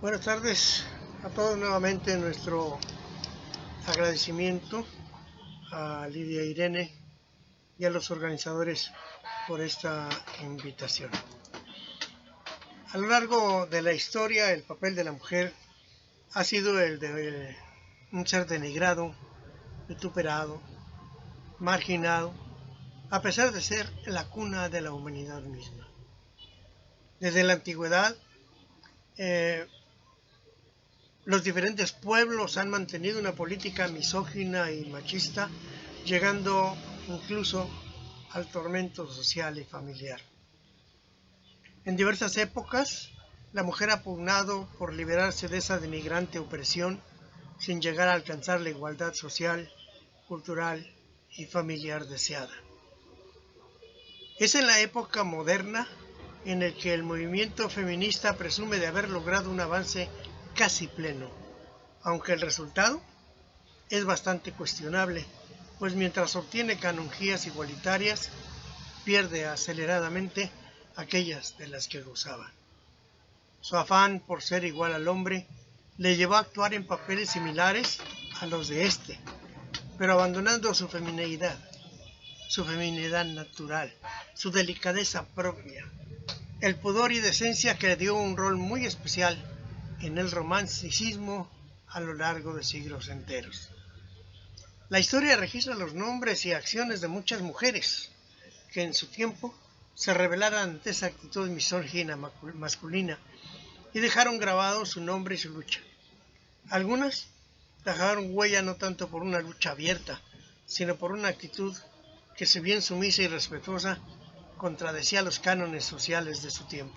Buenas tardes a todos, nuevamente nuestro agradecimiento a Lidia Irene y a los organizadores por esta invitación. A lo largo de la historia, el papel de la mujer ha sido el de un ser denigrado, vituperado, marginado, a pesar de ser la cuna de la humanidad misma. Desde la antigüedad, los diferentes pueblos han mantenido una política misógina y machista, llegando incluso al tormento social y familiar. En diversas épocas, la mujer ha pugnado por liberarse de esa denigrante opresión sin llegar a alcanzar la igualdad social, cultural y familiar deseada. Es en la época moderna en el que el movimiento feminista presume de haber logrado un avance casi pleno, aunque el resultado es bastante cuestionable, pues mientras obtiene canonjías igualitarias, pierde aceleradamente aquellas de las que gozaba. Su afán por ser igual al hombre le llevó a actuar en papeles similares a los de éste, pero abandonando su feminidad natural, su delicadeza propia, el pudor y decencia que le dio un rol muy especial en el romanticismo a lo largo de siglos enteros. La historia registra los nombres y acciones de muchas mujeres que en su tiempo se rebelaron ante esa actitud misógina masculina y dejaron grabado su nombre y su lucha. Algunas dejaron huella no tanto por una lucha abierta, sino por una actitud que, si bien sumisa y respetuosa, contradecía los cánones sociales de su tiempo.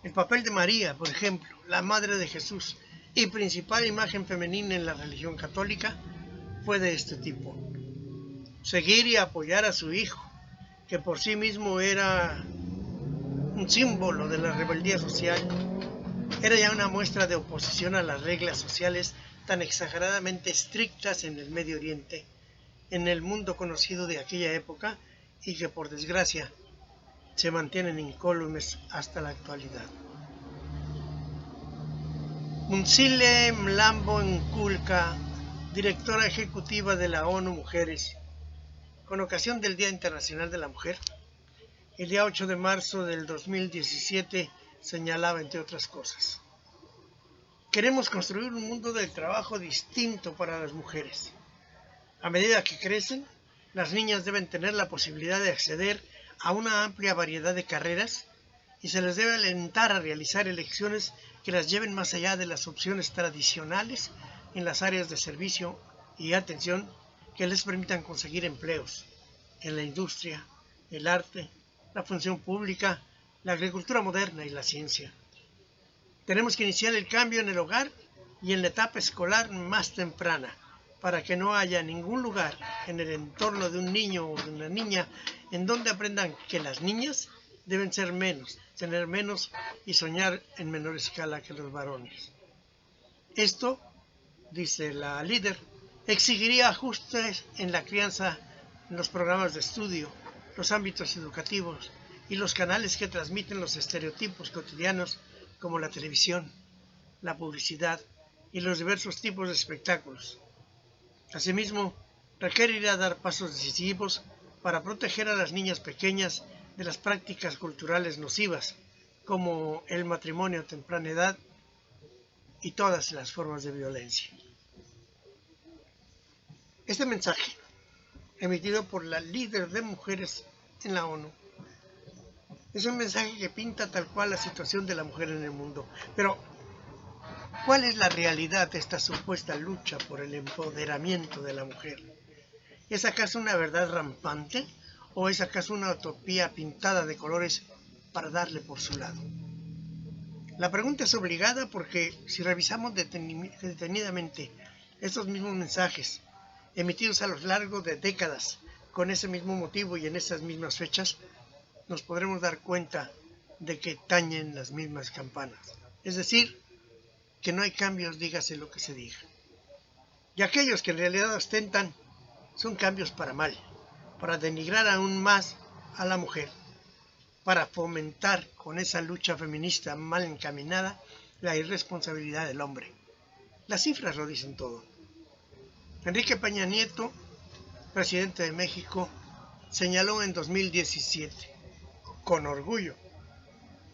El papel de María, por ejemplo, la Madre de Jesús y principal imagen femenina en la religión católica, fue de este tipo. Seguir y apoyar a su hijo, que por sí mismo era un símbolo de la rebeldía social, era ya una muestra de oposición a las reglas sociales tan exageradamente estrictas en el Medio Oriente, en el mundo conocido de aquella época y que por desgracia se mantienen incólumes hasta la actualidad. Mzile Mlambo Nkulka, directora ejecutiva de la ONU Mujeres, con ocasión del Día Internacional de la Mujer, el día 8 de marzo del 2017 señalaba, entre otras cosas: queremos construir un mundo del trabajo distinto para las mujeres. A medida que crecen, las niñas deben tener la posibilidad de acceder a una amplia variedad de carreras y se les debe alentar a realizar elecciones que las lleven más allá de las opciones tradicionales en las áreas de servicio y atención que les permitan conseguir empleos en la industria, el arte, la función pública, la agricultura moderna y la ciencia. Tenemos que iniciar el cambio en el hogar y en la etapa escolar más temprana, para que no haya ningún lugar en el entorno de un niño o de una niña en donde aprendan que las niñas deben ser menos, tener menos y soñar en menor escala que los varones. Esto, dice la líder, exigiría ajustes en la crianza, en los programas de estudio, los ámbitos educativos y los canales que transmiten los estereotipos cotidianos como la televisión, la publicidad y los diversos tipos de espectáculos. Asimismo, requerirá dar pasos decisivos para proteger a las niñas pequeñas de las prácticas culturales nocivas, como el matrimonio a temprana edad y todas las formas de violencia. Este mensaje, emitido por la líder de mujeres en la ONU, es un mensaje que pinta tal cual la situación de la mujer en el mundo. Pero, ¿cuál es la realidad de esta supuesta lucha por el empoderamiento de la mujer? ¿Es acaso una verdad rampante o es acaso una utopía pintada de colores para darle por su lado? La pregunta es obligada porque si revisamos detenidamente estos mismos mensajes emitidos a lo largo de décadas con ese mismo motivo y en esas mismas fechas, nos podremos dar cuenta de que tañen las mismas campanas. Es decir, que no hay cambios, dígase lo que se diga. Y aquellos que en realidad ostentan son cambios para mal, para denigrar aún más a la mujer, para fomentar con esa lucha feminista mal encaminada la irresponsabilidad del hombre. Las cifras lo dicen todo. Enrique Peña Nieto, presidente de México, señaló en 2017, con orgullo,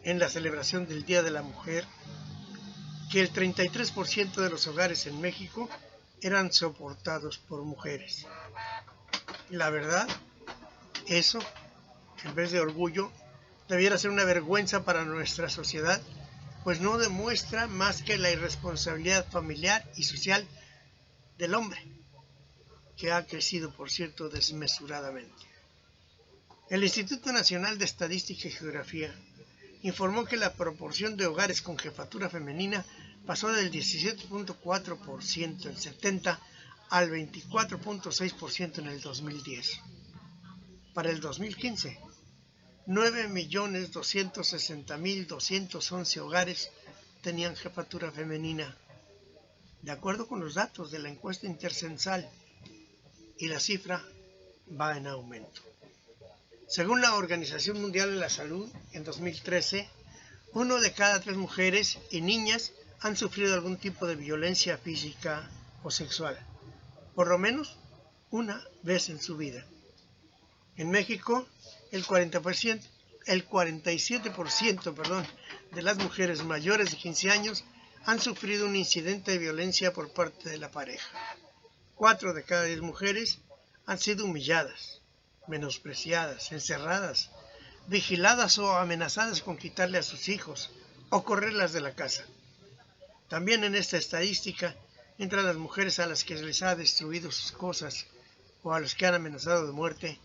en la celebración del Día de la Mujer, que el 33% de los hogares en México eran soportados por mujeres. La verdad, eso, en vez de orgullo, debiera ser una vergüenza para nuestra sociedad, pues no demuestra más que la irresponsabilidad familiar y social del hombre, que ha crecido, por cierto, desmesuradamente. El Instituto Nacional de Estadística y Geografía informó que la proporción de hogares con jefatura femenina pasó del 17.4% en 70 al 24.6% en el 2010. Para el 2015, 9.260.211 hogares tenían jefatura femenina, de acuerdo con los datos de la encuesta intercensal, y la cifra va en aumento. Según la Organización Mundial de la Salud, en 2013, 1 de cada 3 mujeres y niñas han sufrido algún tipo de violencia física o sexual, por lo menos una vez en su vida. En México, el 47% de las mujeres mayores de 15 años han sufrido un incidente de violencia por parte de la pareja. 4 de cada 10 mujeres han sido humilladas, menospreciadas, encerradas, vigiladas o amenazadas con quitarle a sus hijos o correrlas de la casa. También en esta estadística entran las mujeres a las que les ha destruido sus cosas o a los que han amenazado de muerte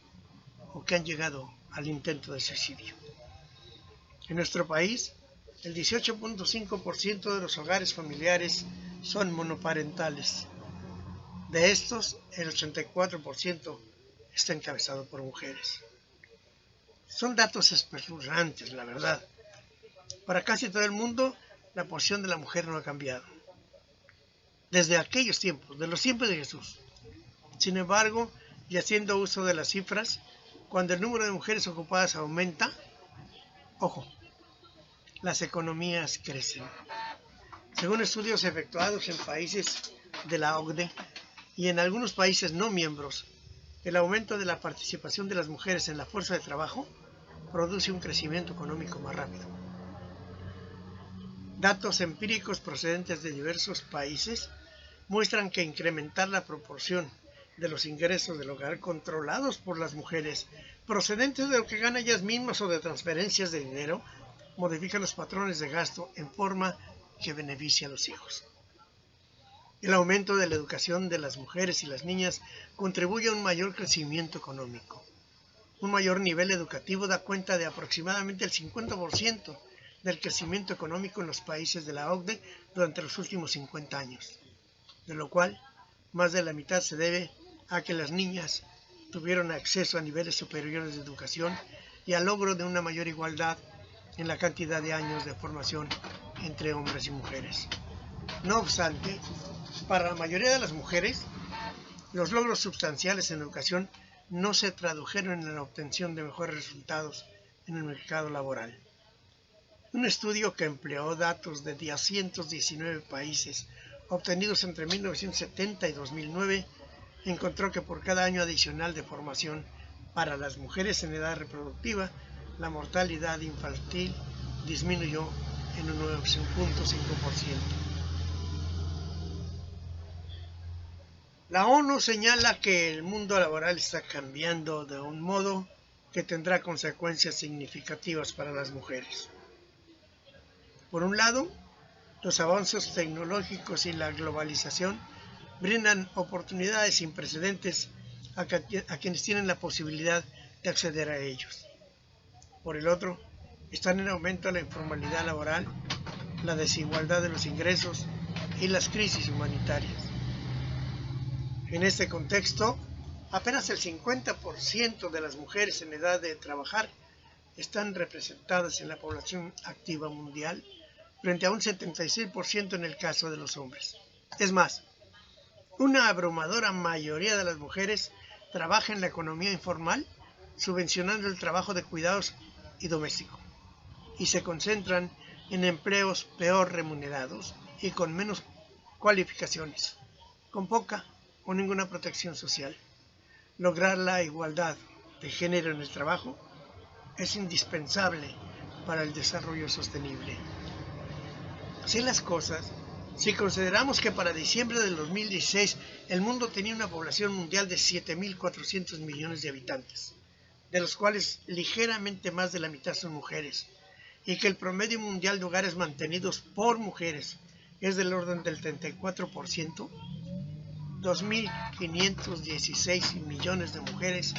o que han llegado al intento de suicidio. En nuestro país, el 18.5% de los hogares familiares son monoparentales. De estos, el 84% está encabezado por mujeres. Son datos espeluznantes, la verdad. Para casi todo el mundo, la posición de la mujer no ha cambiado. Desde aquellos tiempos, de los tiempos de Jesús. Sin embargo, y haciendo uso de las cifras, cuando el número de mujeres ocupadas aumenta, ojo, las economías crecen. Según estudios efectuados en países de la OCDE y en algunos países no miembros, el aumento de la participación de las mujeres en la fuerza de trabajo produce un crecimiento económico más rápido. Datos empíricos procedentes de diversos países muestran que incrementar la proporción de los ingresos del hogar controlados por las mujeres, procedentes de lo que ganan ellas mismas o de transferencias de dinero, modifica los patrones de gasto en forma que beneficia a los hijos. El aumento de la educación de las mujeres y las niñas contribuye a un mayor crecimiento económico. Un mayor nivel educativo da cuenta de aproximadamente el 50% del crecimiento económico en los países de la OCDE durante los últimos 50 años, de lo cual más de la mitad se debe a que las niñas tuvieron acceso a niveles superiores de educación y al logro de una mayor igualdad en la cantidad de años de formación entre hombres y mujeres. No obstante, para la mayoría de las mujeres, los logros sustanciales en educación no se tradujeron en la obtención de mejores resultados en el mercado laboral. Un estudio que empleó datos de 219 países obtenidos entre 1970 y 2009 encontró que por cada año adicional de formación para las mujeres en edad reproductiva, la mortalidad infantil disminuyó en un 9.5%. La ONU señala que el mundo laboral está cambiando de un modo que tendrá consecuencias significativas para las mujeres. Por un lado, los avances tecnológicos y la globalización brindan oportunidades sin precedentes a quienes tienen la posibilidad de acceder a ellos. Por el otro, están en aumento la informalidad laboral, la desigualdad de los ingresos y las crisis humanitarias. En este contexto, apenas el 50% de las mujeres en edad de trabajar están representadas en la población activa mundial, frente a un 76% en el caso de los hombres. Es más, una abrumadora mayoría de las mujeres trabaja en la economía informal, subvencionando el trabajo de cuidados y doméstico, y se concentran en empleos peor remunerados y con menos cualificaciones, con poca o ninguna protección social. Lograr la igualdad de género en el trabajo es indispensable para el desarrollo sostenible. Así las cosas, si consideramos que para diciembre del 2016 el mundo tenía una población mundial de 7.400 millones de habitantes, de los cuales ligeramente más de la mitad son mujeres, y que el promedio mundial de hogares mantenidos por mujeres es del orden del 34%, 2.516 millones de mujeres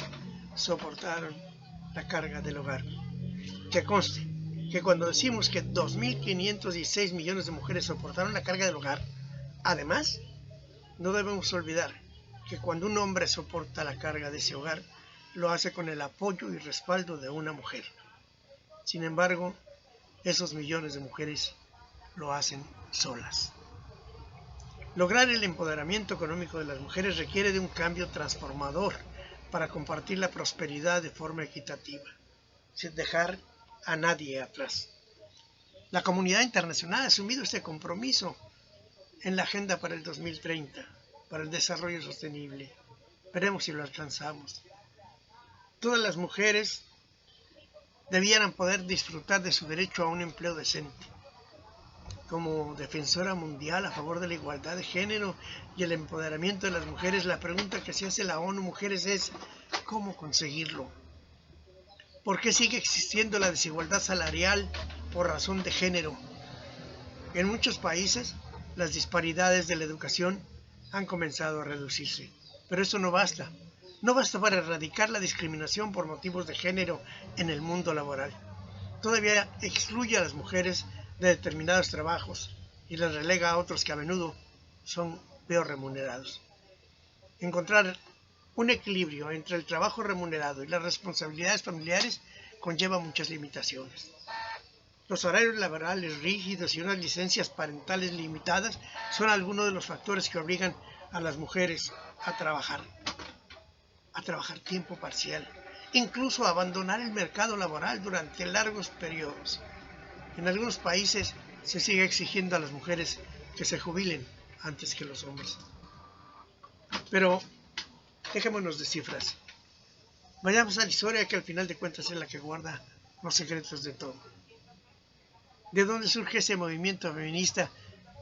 soportaron la carga del hogar. Que conste que cuando decimos que 2.516 millones de mujeres soportaron la carga del hogar, además, no debemos olvidar que cuando un hombre soporta la carga de ese hogar, lo hace con el apoyo y respaldo de una mujer. Sin embargo, esos millones de mujeres lo hacen solas. Lograr el empoderamiento económico de las mujeres requiere de un cambio transformador para compartir la prosperidad de forma equitativa, sin dejar a nadie atrás. La comunidad internacional ha asumido este compromiso en la Agenda para el 2030, para el desarrollo sostenible. Veremos si lo alcanzamos. Todas las mujeres debieran poder disfrutar de su derecho a un empleo decente. Como defensora mundial a favor de la igualdad de género y el empoderamiento de las mujeres, la pregunta que se hace la ONU Mujeres es ¿cómo conseguirlo? ¿Por qué sigue existiendo la desigualdad salarial por razón de género? En muchos países, las disparidades de la educación han comenzado a reducirse, pero eso no basta. No basta para erradicar la discriminación por motivos de género en el mundo laboral. Todavía excluye a las mujeres de determinados trabajos y las relega a otros que a menudo son peor remunerados. Encontrar un equilibrio entre el trabajo remunerado y las responsabilidades familiares conlleva muchas limitaciones. Los horarios laborales rígidos y unas licencias parentales limitadas son algunos de los factores que obligan a las mujeres a trabajar tiempo parcial, incluso a abandonar el mercado laboral durante largos periodos. En algunos países se sigue exigiendo a las mujeres que se jubilen antes que los hombres. Pero dejémonos de cifras. Vayamos a la historia que al final de cuentas es la que guarda los secretos de todo. ¿De dónde surge ese movimiento feminista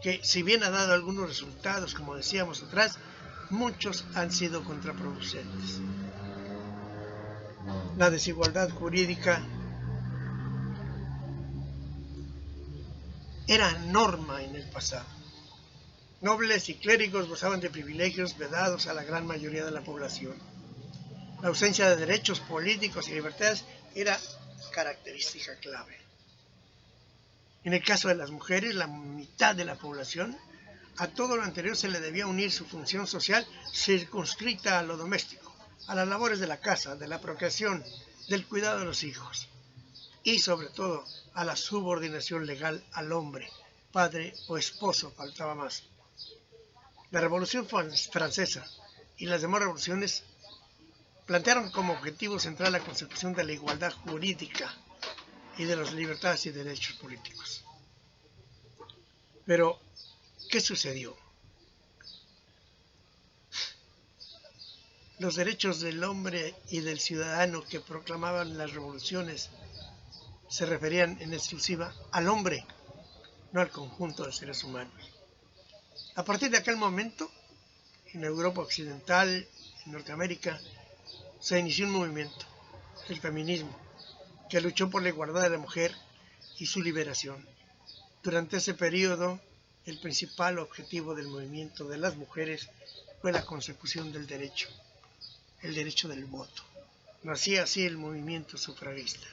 que, si bien ha dado algunos resultados, como decíamos atrás, muchos han sido contraproducentes? La desigualdad jurídica era norma en el pasado. Nobles y clérigos gozaban de privilegios vedados a la gran mayoría de la población. La ausencia de derechos políticos y libertades era característica clave. En el caso de las mujeres, la mitad de la población, a todo lo anterior se le debía unir su función social circunscrita a lo doméstico, a las labores de la casa, de la procreación, del cuidado de los hijos y sobre todo a la subordinación legal al hombre, padre o esposo, faltaba más. La Revolución Francesa y las demás revoluciones plantearon como objetivo central la consecución de la igualdad jurídica y de las libertades y derechos políticos. Pero, ¿qué sucedió? Los derechos del hombre y del ciudadano que proclamaban las revoluciones se referían en exclusiva al hombre, no al conjunto de seres humanos. A partir de aquel momento, en Europa Occidental, en Norteamérica, se inició un movimiento, el feminismo, que luchó por la igualdad de la mujer y su liberación. Durante ese periodo, el principal objetivo del movimiento de las mujeres fue la consecución del derecho, el derecho del voto. Nacía así el movimiento sufragista.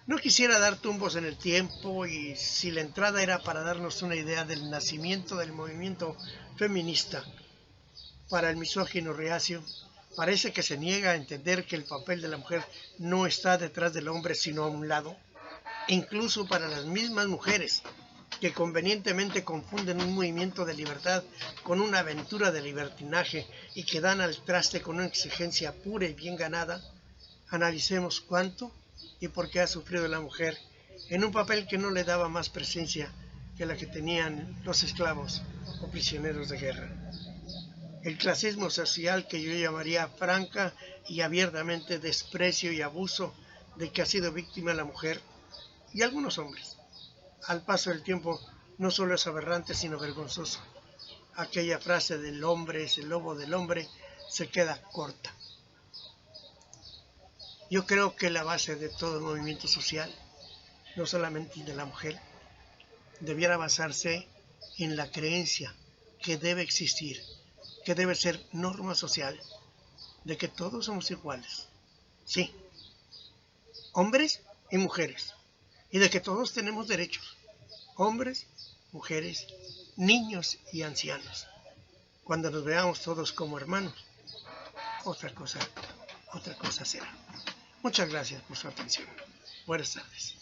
No quisiera dar tumbos en el tiempo y si la entrada era para darnos una idea del nacimiento del movimiento feminista, para el misógino reacio, parece que se niega a entender que el papel de la mujer no está detrás del hombre sino a un lado, incluso para las mismas mujeres que convenientemente confunden un movimiento de libertad con una aventura de libertinaje y que dan al traste con una exigencia pura y bien ganada. Analicemos cuánto y por qué ha sufrido la mujer en un papel que no le daba más presencia que la que tenían los esclavos o prisioneros de guerra. El clasismo social que yo llamaría franca y abiertamente desprecio y abuso de que ha sido víctima la mujer y algunos hombres. Al paso del tiempo no solo es aberrante sino vergonzoso. Aquella frase del hombre es el lobo del hombre se queda corta. Yo creo que la base de todo movimiento social, no solamente de la mujer, debiera basarse en la creencia que debe existir, que debe ser norma social, de que todos somos iguales. Sí, hombres y mujeres, y de que todos tenemos derechos, hombres, mujeres, niños y ancianos. Cuando nos veamos todos como hermanos, otra cosa será. Muchas gracias por su atención. Buenas tardes.